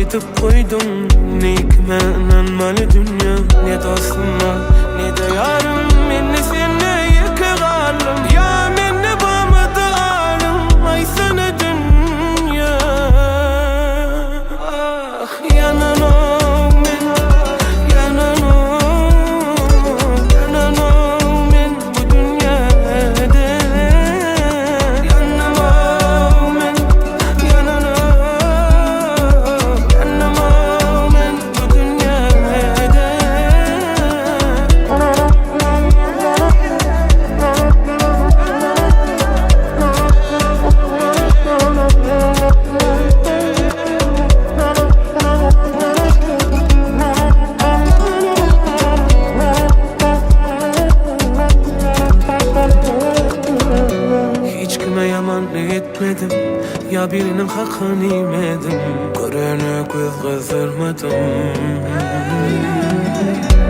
gidip koydum. Ne hikmeten malı dünya, ne dostuma ne de yarım. Beni seninle yıkılalım ya, beni bağmadı alım. Ay sana dünya, ah yananam ben, yananam, yananam ben bu dünyada. Yanamam ben, yananam, yanamam ben bu dünyada. Hiç kime yaman etmedim, ya birinin hakkını yemedim. Görünü göz kızdırmadım.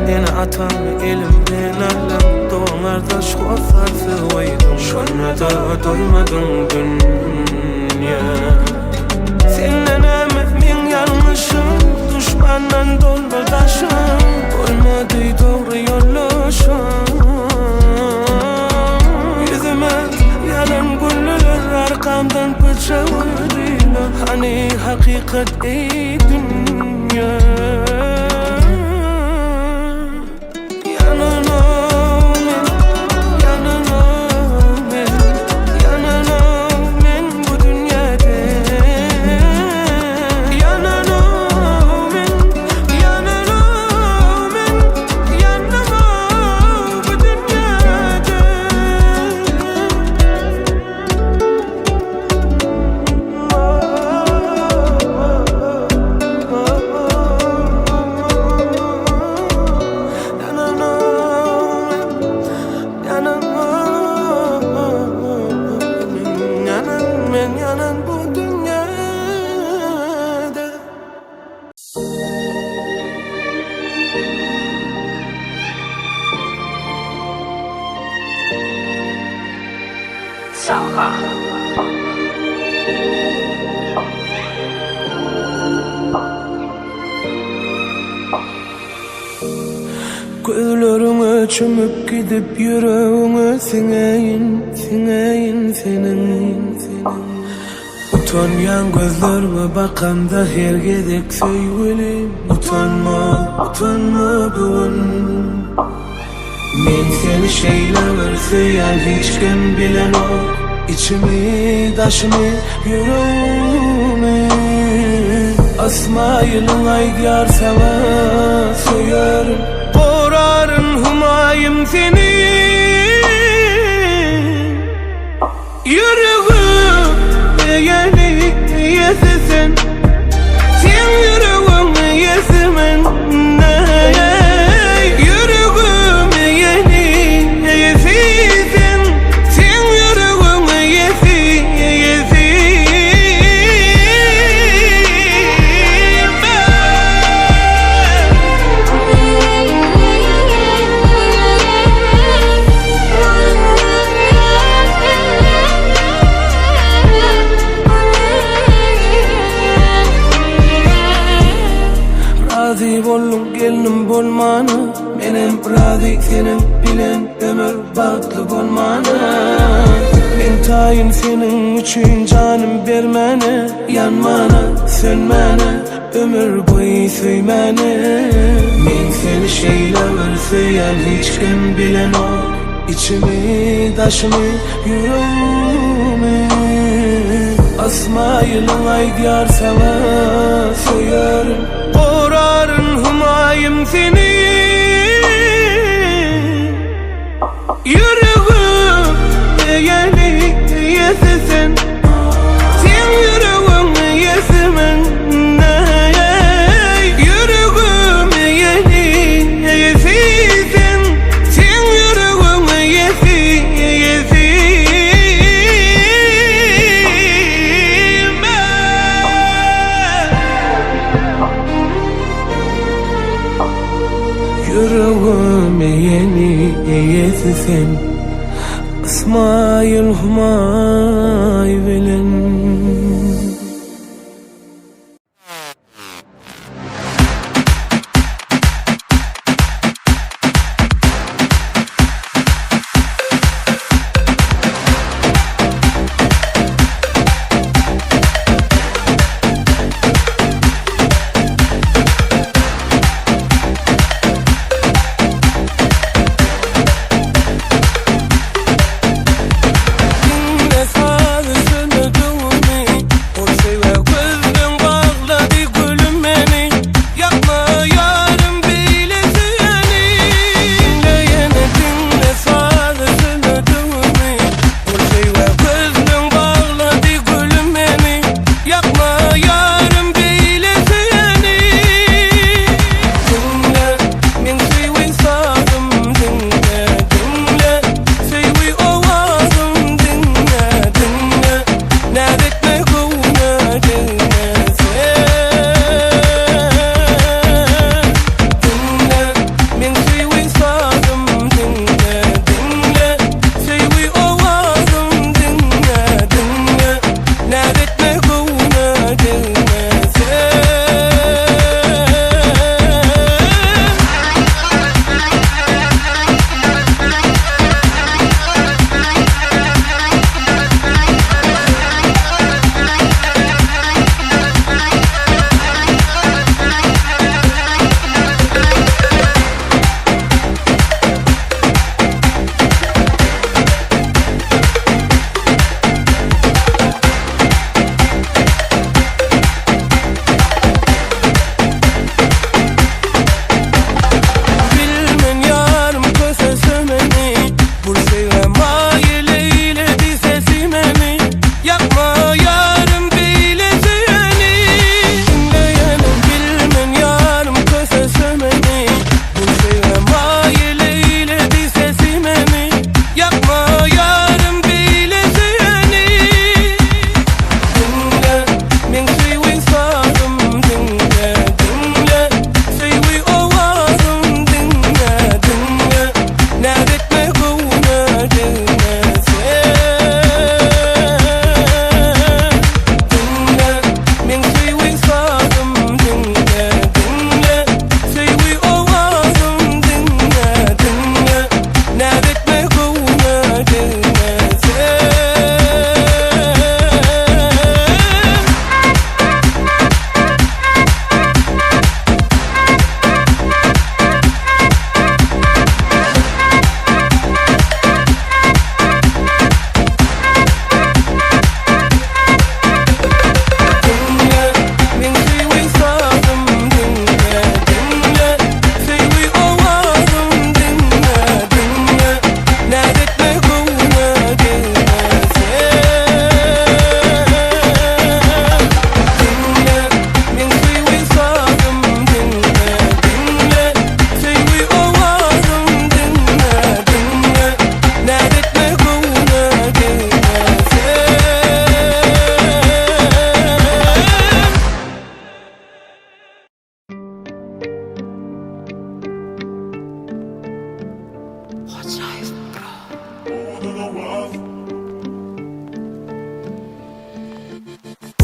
Yine atam elimden alım, doğumlarda şu sarsı koydum. Şuna da doymadım dünya. Senden ememin yanlışım, düşmandan doldu taşım. Olmadı doğru yollaşım. Yüzüme yalan güller, arkamdan bıçak vurdular. Hani hakikat ey dünya. Yananam ben, yananam ben, yananam ben bu dünyada. Yananam ben, yananam ben, yanamam bu dünyada. Ben yanan bu dünyada. Gözlerime çömüp gidip yüreğime sineyim, sineyim senin. Utanyan gözlerime bakanda her gedek söylerim. Utanma, utanma bugün. Men seni şeyler söyleyen hiç kim bilen o. İçimi, taşımı, yüreğimi. Asmayılın aydiyar sana söylerim. Korarın humayım seni. Yüreğim yeni yesesin, sen yüreğim yesemen. Yüreğim yeni yesesin, sen yüreğim yesesin. Razı bolum gelinim bolmana, benim razı senin bilen ömür baklı bolmana. Ben tayin senin için canım vermene, yanmana, sönmene, ömür boyu söymene. Ben seni şeyler söyleyen hiç kim bilen o. İçimi, taşımı, yüreğimi. Asmayılın aydiyar sana söylerim. Korarın humayım seni. Yüreğim yeni yesesin, sen yüreğim yesemen. Yüreğim yeni yesesin, sen yüreğim yesesin. Yüreğime yeni yesesin, asmayıl humay bilen.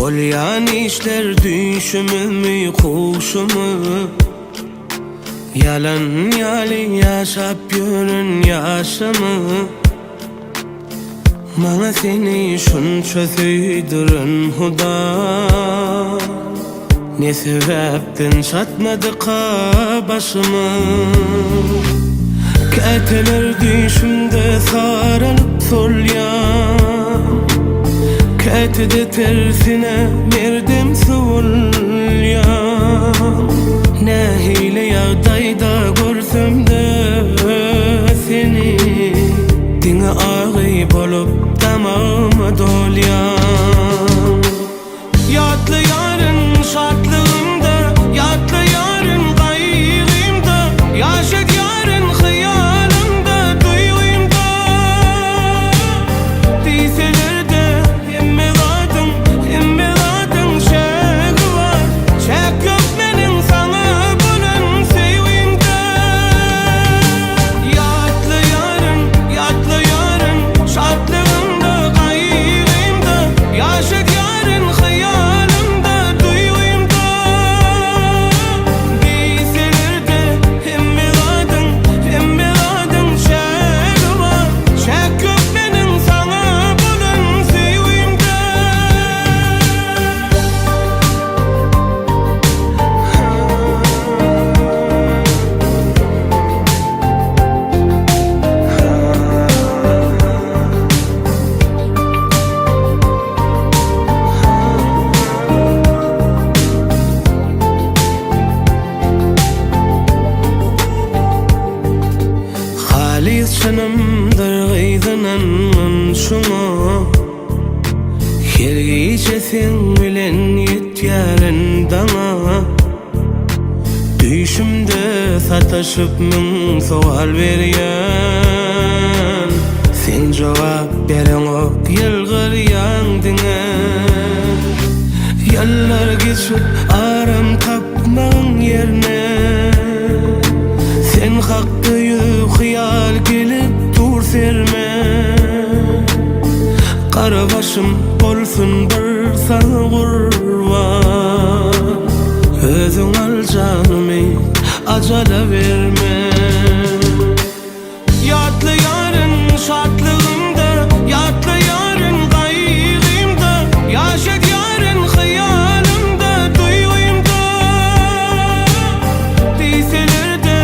Bolyan işler düşümümü kuşumu Yalan yali yaşap yürün yaşamı Bana seni şunça söydürün huda Ne sebepten çatmadı ka başımı Keteler düşümde sarılıp solyan Ketede tersine verdim sulyan Ne hile yağdayda görsem de seni Dine ağayıp olup damağıma dolyan Yatlı yarın şartlığımda Yatlı yarın gayrımda Yaşat yarın hıyalımda Duyğumda Değseler de emmeladın şeği var Şek yok benim sana bunun sevimde Yatlı yarın şartlığımda gayrımda Yaşat yarın hıyalımda duyğumda Değseler de emmeladın şeği var Şek yok benim sana bunun sevimde Halis şanımdır gıydınan şunu Her gece sen bilen yetyaren dana Düşümde sataşıp min sual berýän Sen jogap beren ok yılgır ýandine Yallar geçip aram tapmaň ýerine Sen hakda ýüp hyýal gelip dur serme Kara başım bolsun bir sana gurban Özüň al janymy acala verme Yatlı yarın şartlığımda Yatlı yarın gayrımda Yaşat yarın hıyalımda duyğumda Değseler de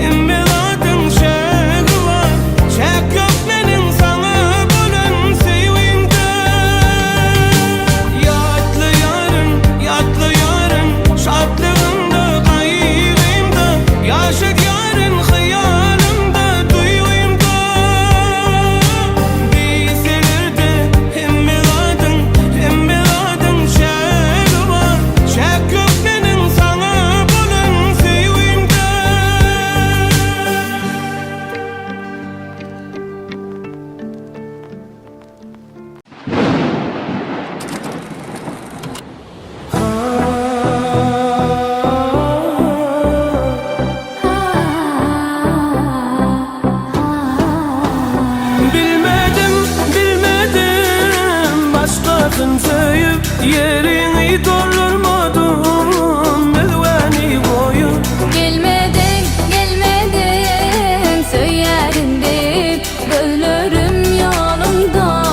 emmeladın şeği var Şek yok benim sana bunun sevimde Yatlı yarın şartlığımda gayrımda Yaşat yarın hıyalımda duyğumda Değseler de emmeladın şeği var Şek yok benim sana bunun sevimde Bilmedim başkasın söyüp yerini doldurmadım Melveni koyup Gelmedin söylerim deyip Gözlerim yanımda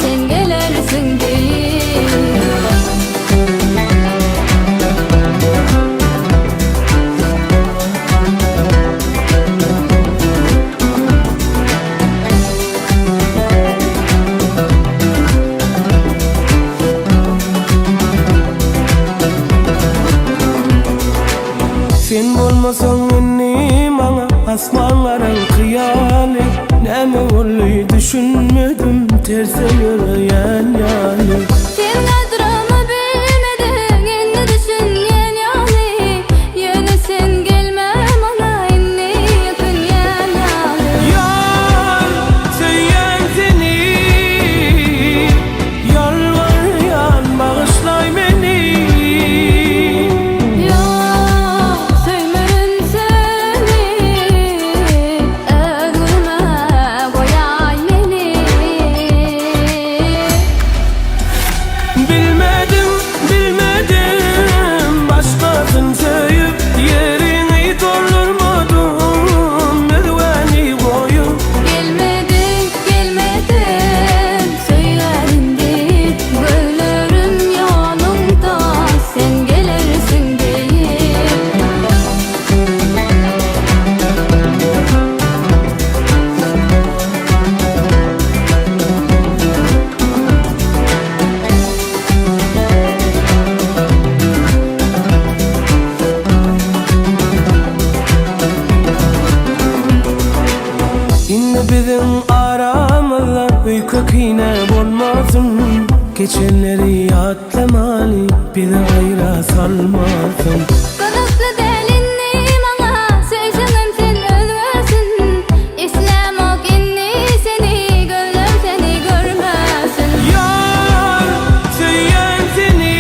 sen gelersin deyip Sen bolmasaň meni maňa asmanlaryň hyýaly Näme boldy düşünmedim terse ýöreýän ýaly Sen kadramı bilmedin inni düşüngen yani Yine sen gelme bana inni yakın yani Yar söyleyen seni Yalvaryan bağışlay beni Yok söylerim seni Özüme koyay beni yine bulmasın. Geçenleri atlamalı, bir ayra salmasın. Kanatlı delinni bana sözümüm sen ölmesin. İslam ok inni seni gönlüm seni görmesin. Yar söyleyen seni,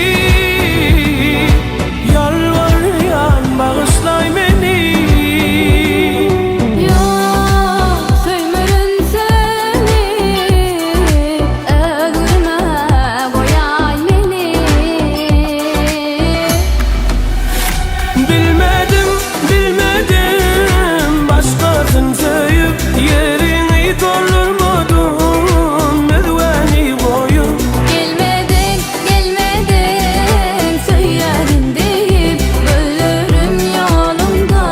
yalvarıyan bağışlay beni. Yok söymürün seni, öldürme koyay beni. Bilmedim başkasın söyüp yerini doldurmadın merdiveni koyup. Gelmedin söyledin deyip ölürüm yolunda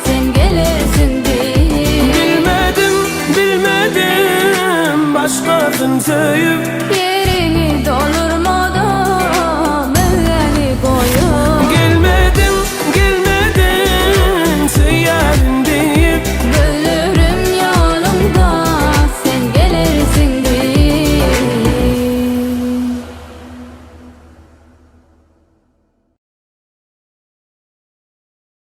sen gelesin deyip. Bilmedim başkasın söyüp